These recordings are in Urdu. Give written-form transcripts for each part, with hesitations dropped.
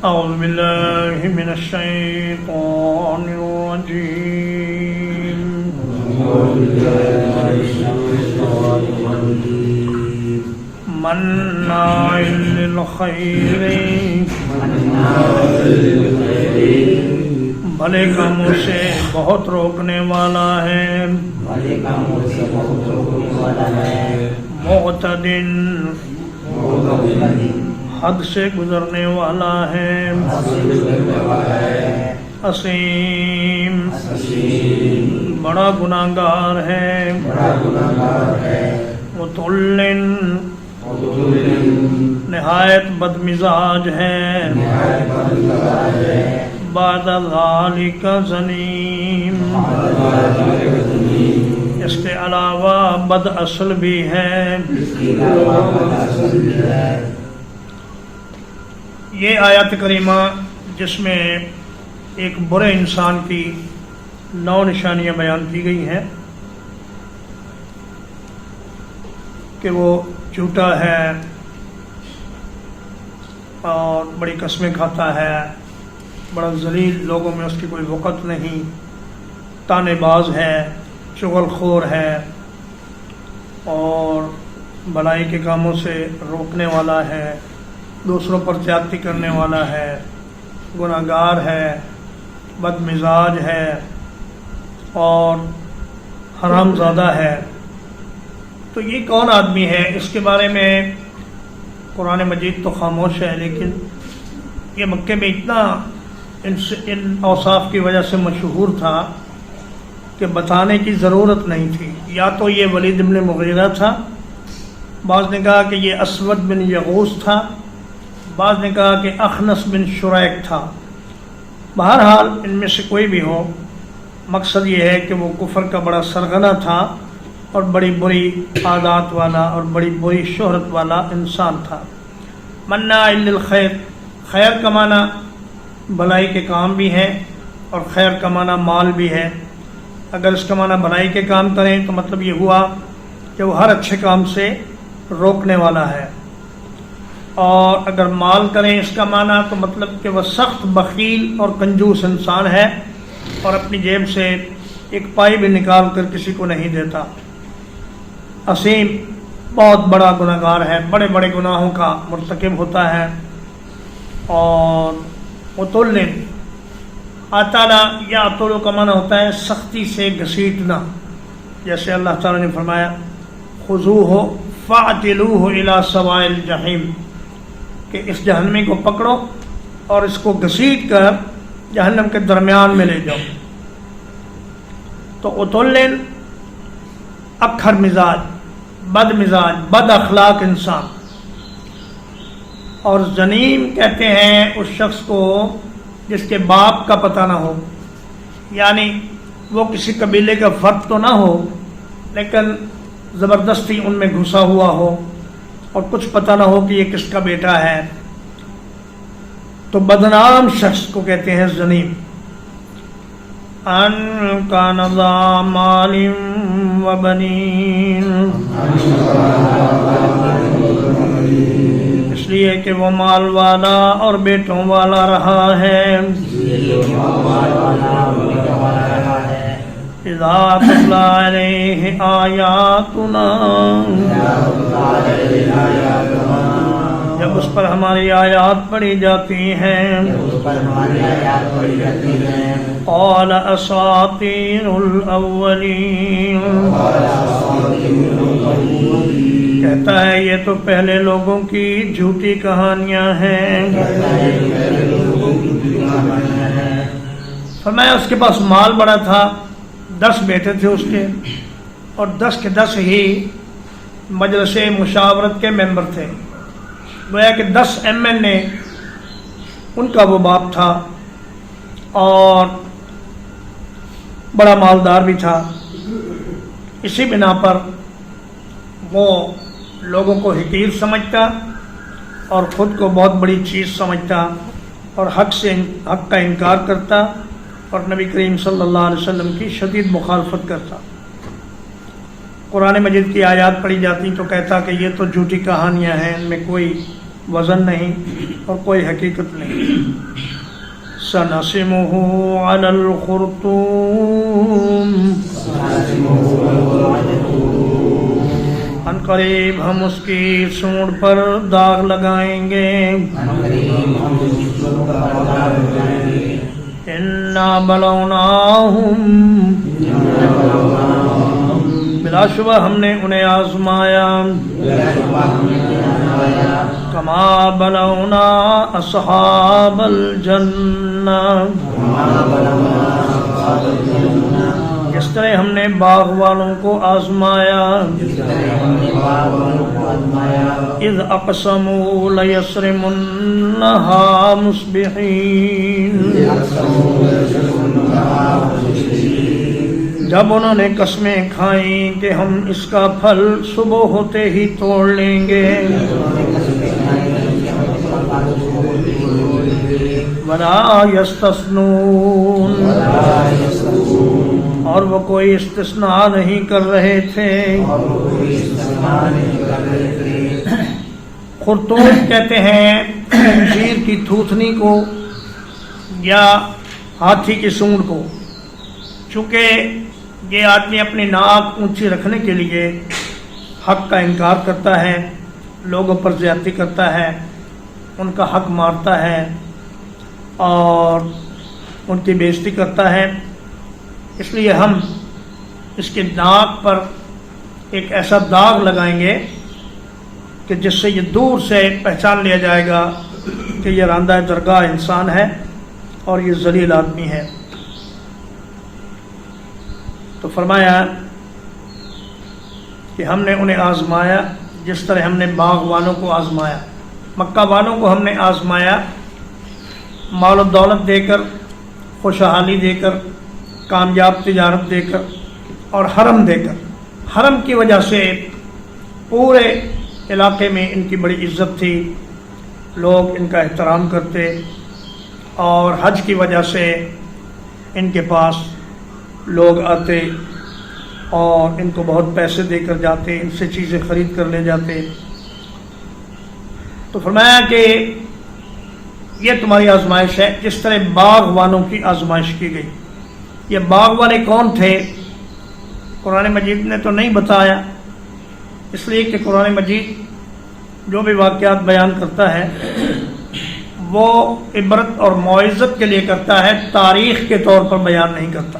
أعوذ بالله من الشيطان الرجيم مناع للخير بھلے کاموں سے بہت روکنے والا ہے معتد حد سے گزرنے والا ہے عصیم بڑا گناہگار ہے متعل نہایت بدمزاج ہے بعد ذالک زنیم اس کے علاوہ بد اصل بھی ہے۔ یہ آیت کریمہ جس میں ایک برے انسان کی 9 نشانیاں بیان کی گئی ہیں کہ وہ جھوٹا ہے اور بڑی قسمیں کھاتا ہے، بڑا ذلیل، لوگوں میں اس کی کوئی وقت نہیں، طعنہ باز ہے، چغل خور ہے اور بھلائی کے کاموں سے روکنے والا ہے، دوسروں پر زیادتی کرنے والا ہے، گناہگار ہے، بد مزاج ہے اور حرام زادہ ہے۔ تو یہ کون آدمی ہے؟ اس کے بارے میں قرآن مجید تو خاموش ہے، لیکن یہ مکے میں اتنا ان اوصاف کی وجہ سے مشہور تھا کہ بتانے کی ضرورت نہیں تھی۔ یا تو یہ ولید بن مغیرہ تھا، بعض نے کہا کہ یہ اسود بن یغوث تھا، بعض نے کہا کہ اخنس بن شریک تھا۔ بہرحال ان میں سے کوئی بھی ہو، مقصد یہ ہے کہ وہ کفر کا بڑا سرغنہ تھا اور بڑی بری عادات والا اور بڑی بری شہرت والا انسان تھا۔ مناع للخیر، خیر کا معنی بھلائی کے کام بھی ہے اور خیر کا معنی مال بھی ہے۔ اگر اس کا معنی بھلائی کے کام کریں تو مطلب یہ ہوا کہ وہ ہر اچھے کام سے روکنے والا ہے، اور اگر مال کریں اس کا معنی تو مطلب کہ وہ سخت بخیل اور کنجوس انسان ہے اور اپنی جیب سے ایک پائی بھی نکال کر کسی کو نہیں دیتا۔ عصیم بہت بڑا گناہگار ہے، بڑے بڑے گناہوں کا مرتکب ہوتا ہے۔ اور متعل، اطالا یا اطولو کا معنی ہوتا ہے سختی سے گھسیٹنا، جیسے اللہ تعالیٰ نے فرمایا خذوہ فاعتلوہ الی سواء الجحیم، کہ اس جہنمی کو پکڑو اور اس کو گھسیٹ کر جہنم کے درمیان میں لے جاؤ۔ تو متعل اکھر مزاج، بد مزاج، بد اخلاق انسان۔ اور زنیم کہتے ہیں اس شخص کو جس کے باپ کا پتہ نہ ہو، یعنی وہ کسی قبیلے کا فرد تو نہ ہو لیکن زبردستی ان میں گھسا ہوا ہو اور کچھ پتہ نہ ہو کہ یہ کس کا بیٹا ہے، تو بدنام شخص کو کہتے ہیں زنیم۔ ان کان ذا مال و بنین، اس لیے کہ وہ مال والا اور بیٹوں والا رہا ہے۔ اذا تتلی علیہ آیاتنا، جب اس پر ہماری آیات پڑھی جاتی ہیں، قال اساطیر الاولین، کہتا ہے یہ تو پہلے لوگوں کی جھوٹی کہانیاں ہیں۔ فرمایا اس کے پاس مال بڑا تھا، 10 بیٹے تھے اس کے، اور 10 کے 10 ہی مجلس مشاورت کے ممبر تھے، گویا کہ 10 MN ان کا وہ باپ تھا اور بڑا مالدار بھی تھا۔ اسی بنا پر وہ لوگوں کو حقیر سمجھتا اور خود کو بہت بڑی چیز سمجھتا اور حق کا انکار کرتا اور نبی کریم صلی اللہ علیہ وسلم کی شدید مخالفت کرتا۔ قرآن مجید کی آیات پڑھی جاتی تو کہتا کہ یہ تو جھوٹی کہانیاں ہیں، ان میں کوئی وزن نہیں، اور کوئی حقیقت نہیں. سنسمہ علی الخرطوم، ان قریب ہم اس کی سونڈ پر داغ لگائیں گے. انا بلوناہم، بلا شبہ ہم نے انہیں آزمایا. کما بلونا اصحاب الجنہ، جس طرح ہم نے باغ والوں کو آزمایا. اذ اقسموا لیصرمنہا مصبحین، جب انہوں نے قسمیں کھائیں کہ ہم اس کا پھل صبح ہوتے ہی توڑ لیں گے. ولا یستثنون، اور وہ کوئی استثناء نہیں کر رہے تھے. خرطوم کہتے ہیں خنزیر کی تھوتنی کو یا ہاتھی کی سونڈ کو. چونکہ یہ آدمی اپنی ناک اونچی رکھنے کے لیے حق کا انکار کرتا ہے، لوگوں پر زیادتی کرتا ہے، ان کا حق مارتا ہے اور ان کی بے عزتی کرتا ہے. اس لیے ہم اس کے ناک پر ایک ایسا داغ لگائیں گے کہ جس سے یہ دور سے پہچان لیا جائے گا کہ یہ راندہ درگاہ انسان ہے اور یہ ذلیل آدمی ہے. تو فرمایا کہ ہم نے انہیں آزمایا جس طرح ہم نے باغ والوں کو آزمایا. مکہ والوں کو ہم نے آزمایا مال و دولت دے کر، خوشحالی دے کر، کامیاب تجارت دے کر اور حرم دے کر. حرم کی وجہ سے پورے علاقے میں ان کی بڑی عزت تھی، لوگ ان کا احترام کرتے، اور حج کی وجہ سے ان کے پاس لوگ آتے اور ان کو بہت پیسے دے کر جاتے، ان سے چیزیں خرید کر لے جاتے. تو فرمایا کہ یہ تمہاری آزمائش ہے جس طرح باغ والوں کی آزمائش کی گئی. یہ باغ والے کون تھے قرآن مجید نے تو نہیں بتایا، اس لیے کہ قرآن مجید جو بھی واقعات بیان کرتا ہے وہ عبرت اور موعظت کے لیے کرتا ہے، تاریخ کے طور پر بیان نہیں کرتا.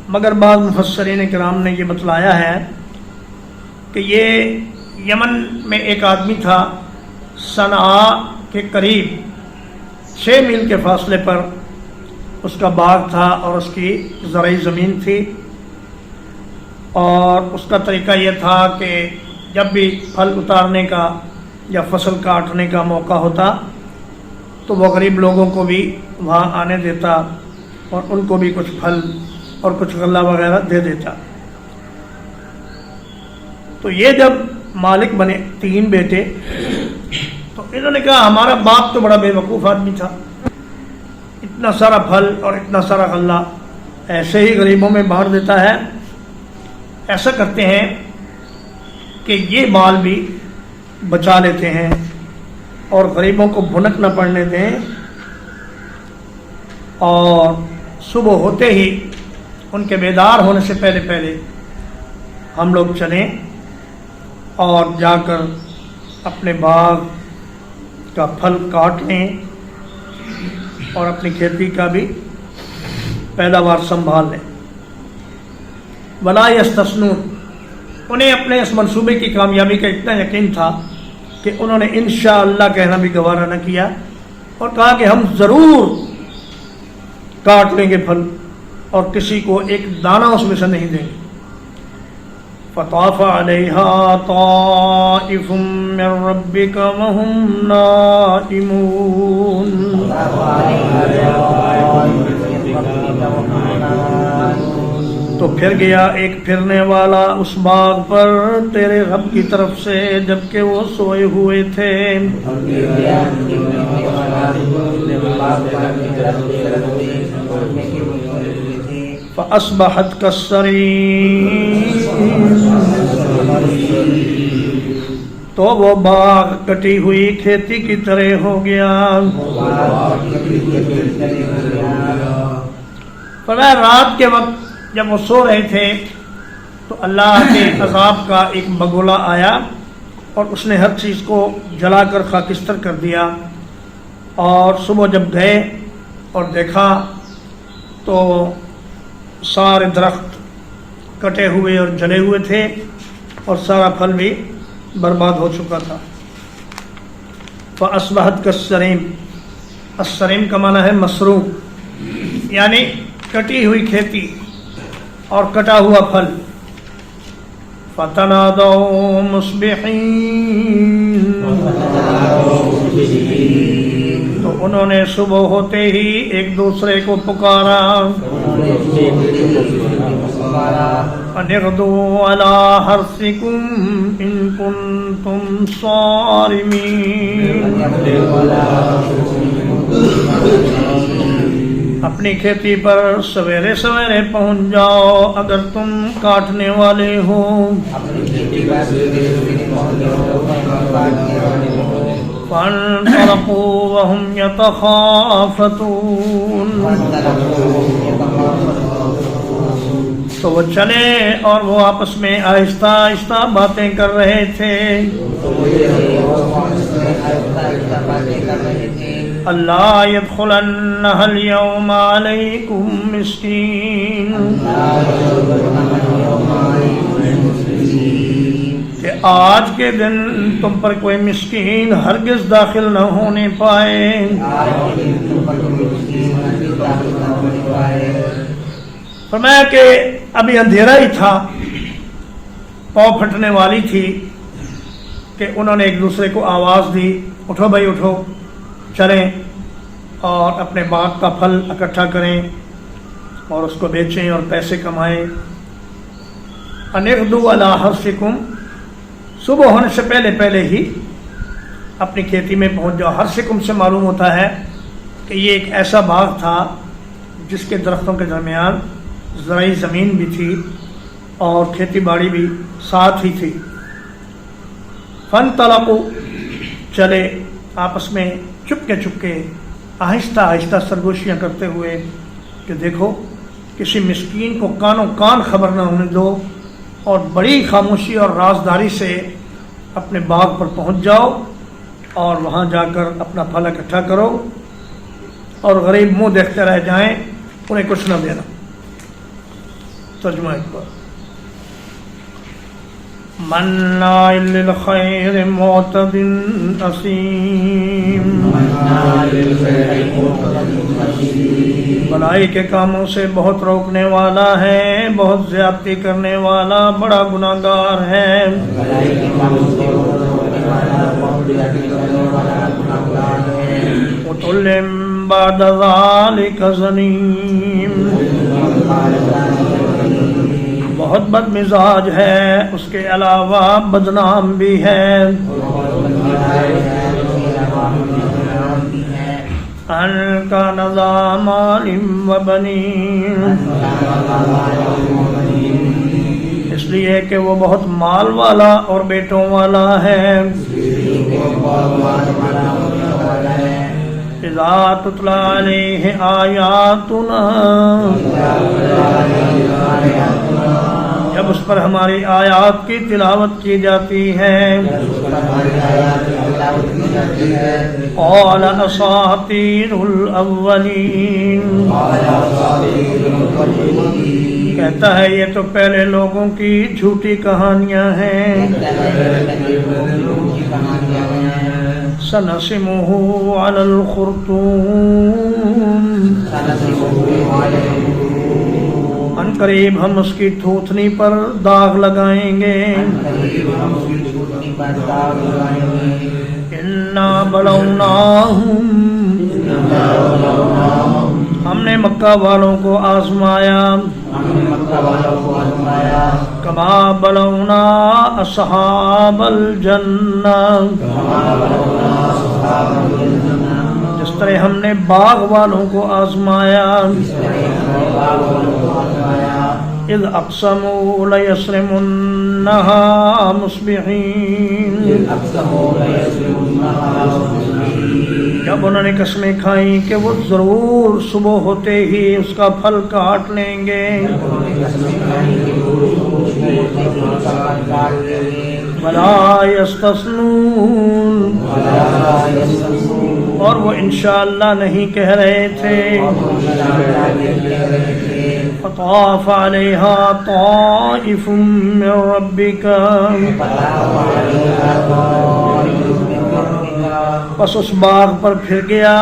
مگر بعض مفسرین کرام نے یہ بتلایا ہے کہ یہ یمن میں ایک آدمی تھا، صنعاء کے قریب 6 میل کے فاصلے پر اس کا باغ تھا اور اس کی زرعی زمین تھی. اور اس کا طریقہ یہ تھا کہ جب بھی پھل اتارنے کا یا فصل کاٹنے کا موقع ہوتا تو وہ غریب لوگوں کو بھی وہاں آنے دیتا اور ان کو بھی کچھ پھل اور کچھ غلہ وغیرہ دے دیتا. تو یہ جب مالک بنے 3 بیٹے، تو انہوں نے کہا ہمارا باپ تو بڑا بے وقوف آدمی تھا، اتنا سارا پھل اور اتنا سارا غلہ ایسے ہی غریبوں میں بانٹ دیتا ہے. ایسا کرتے ہیں کہ یہ مال بھی بچا لیتے ہیں اور غریبوں کو بھنک نہ پڑنے دیں، اور صبح ہوتے ہی ان کے بیدار ہونے سے پہلے پہلے ہم لوگ چلیں اور جا کر اپنے باغ کا پھل کاٹ لیں اور اپنی کھیتی کا بھی پیداوار سنبھال لیں. ولا یستثنون، انہیں اپنے اس منصوبے کی کامیابی کا اتنا یقین تھا کہ انہوں نے انشاءاللہ کہنا بھی گوارا نہ کیا اور کہا کہ ہم ضرور کاٹ لیں گے پھل اور کسی کو ایک دانہ اس میں سے نہیں دیں گے. فطاف علیہا طائف من ربک وہم نائمون، تو پھر گیا ایک پھرنے والا اس باغ پر تیرے رب کی طرف سے جبکہ وہ سوئے ہوئے تھے. فأصبحت كالصريم، تو وہ باغ کٹی ہوئی کھیتی کی طرح ہو گیا۔ فرمایا رات کے وقت جب وہ سو رہے تھے تو اللہ کے عذاب کا ایک بگولا آیا اور اس نے ہر چیز کو جلا کر خاکستر کر دیا، اور صبح جب گئے اور دیکھا تو سارے درخت کٹے ہوئے اور جلے ہوئے تھے اور سارا پھل بھی برباد ہو چکا تھا۔ فَأَصْبَحَتْ كَالصَّرِيمِ، الصریم کا معنی ہے مسروق، یعنی کٹی ہوئی کھیتی اور کٹا ہوا پھل۔ فَتَنَادَوْا مُصْبِحِينَ، تو انہوں نے صبح ہوتے ہی ایک دوسرے کو پکارا، أَنِ اغْدُوا عَلَىٰ حَرْثِكُمْ إِن كُنتُمْ صَارِمِينَ، اپنی کھیتی پر سویرے سویرے پہنچ جاؤ اگر تم کاٹنے والے ہو۔ فَانطَلَقُوا وَهُمْ يَتَخَافَتُونَ، تو وہ چلے اور وہ آپس میں آہستہ آہستہ باتیں کر رہے تھے۔ اللہ يدخلنها اليوم علیکم مسکین، کہ آج کے دن تم پر کوئی مسکین ہرگز داخل نہ ہونے پائے۔ فرمایا کہ ابھی اندھیرا ہی تھا، پاؤں پھٹنے والی تھی کہ انہوں نے ایک دوسرے کو آواز دی، اٹھو بھائی اٹھو، چلیں اور اپنے باغ کا پھل اکٹھا کریں اور اس کو بیچیں اور پیسے کمائیں۔ أَنِ اغْدُوا عَلَىٰ حَرْثِكُمْ، صبح ہونے سے پہلے پہلے ہی اپنی کھیتی میں پہنچ جاؤ۔ حرثکم سے معلوم ہوتا ہے کہ یہ ایک ایسا باغ تھا جس کے درختوں کے درمیان زرعی زمین بھی تھی اور کھیتی باڑی بھی ساتھ ہی تھی۔ فَانْطَلَقُوا، چلے آپس میں چپکے آہستہ آہستہ سرگوشیاں کرتے ہوئے کہ دیکھو کسی مسکین کو کانوں کان خبر نہ ہونے دو، اور بڑی خاموشی اور رازداری سے اپنے باغ پر پہنچ جاؤ اور وہاں جا کر اپنا پھل اکٹھا کرو، اور غریب منہ دیکھتے رہ جائیں، انہیں کچھ نہ دینا۔ ترجمہ ایک بار، مناع للخیر معتد اثیم، بھلائی کے کاموں سے بہت روکنے والا ہے، بہت زیادتی کرنے والا، بڑا گناہگار ہے۔ عتل بعد ذلک زنیم، بہت بد مزاج ہے، اس کے علاوہ بدنام بھی ہے۔ ان کا نظام عالم و بنین، اس لیے کہ وہ بہت مال والا اور بیٹوں والا ہے۔ اذا تتلی علیہ آیاتنا، جب اس پر ہماری آیات کی تلاوت کی جاتی ہے۔ قال اساطیر الاولین، کہتا ہے یہ تو پہلے لوگوں کی جھوٹی کہانیاں ہیں۔ سنسمہ علی الخرطوم، ان قریب ہم اس کی تھوتنی پر داغ لگائیں گے۔ انا بلوناہم، ہم نے مکہ والوں کو آزمایا۔ کما بلونا اصحاب الجنہ، جس طرح ہم نے باغ والوں کو آزمایا۔ إذ أقسموا ليصرمنها مصبحين جب انہوں نے قسمیں کھائیں کہ وہ ضرور صبح ہوتے ہی اس کا پھل کاٹ لیں گے. ولا يستثنون اور وہ انشاءاللہ نہیں کہہ رہے تھے. فطاف علیہا طائف من ربک پس اس باغ پر پھر گیا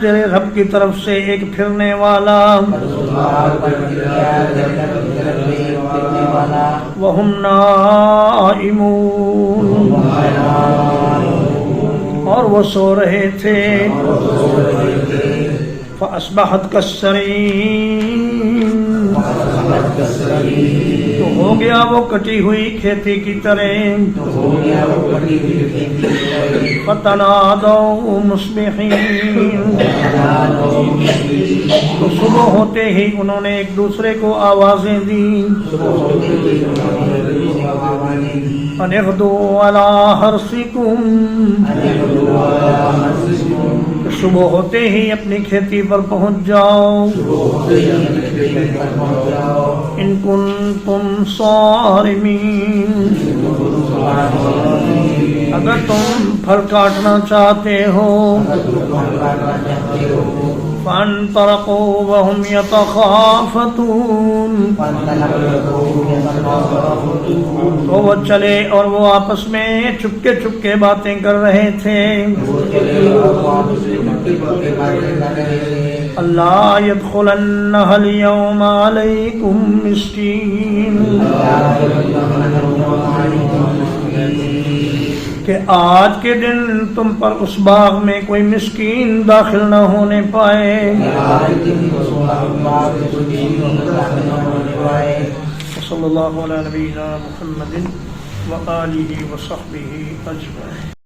تیرے رب کی طرف سے ایک پھرنے والا. وہم نائمون اور وہ سو رہے تھے. فاصبحت کالصریم تو ہو گیا وہ کٹی ہوئی کھیتی کی طرح. فتنادوا مصبحین تو صبح ہوتے ہی انہوں نے ایک دوسرے کو آوازیں دیں. ان اغدوا علی حرثکم صبح ہوتے ہی اپنی کھیتی پر پہنچ جاؤ. ان کنتم صارمین اگر تم پھل کاٹنا چاہتے ہو. فانطلقوا وهم يتخافتون تو وہ چلے اور وہ آپس میں چپکے چپکے باتیں کر رہے تھے. اللہ يدخلنها اليوم عليكم مسكين کہ آج کے دن تم پر اس باغ میں کوئی مسکین داخل نہ ہونے پائے. صلی اللہ علیہ نبینا محمد وآلہ وصحبہ اجمعین.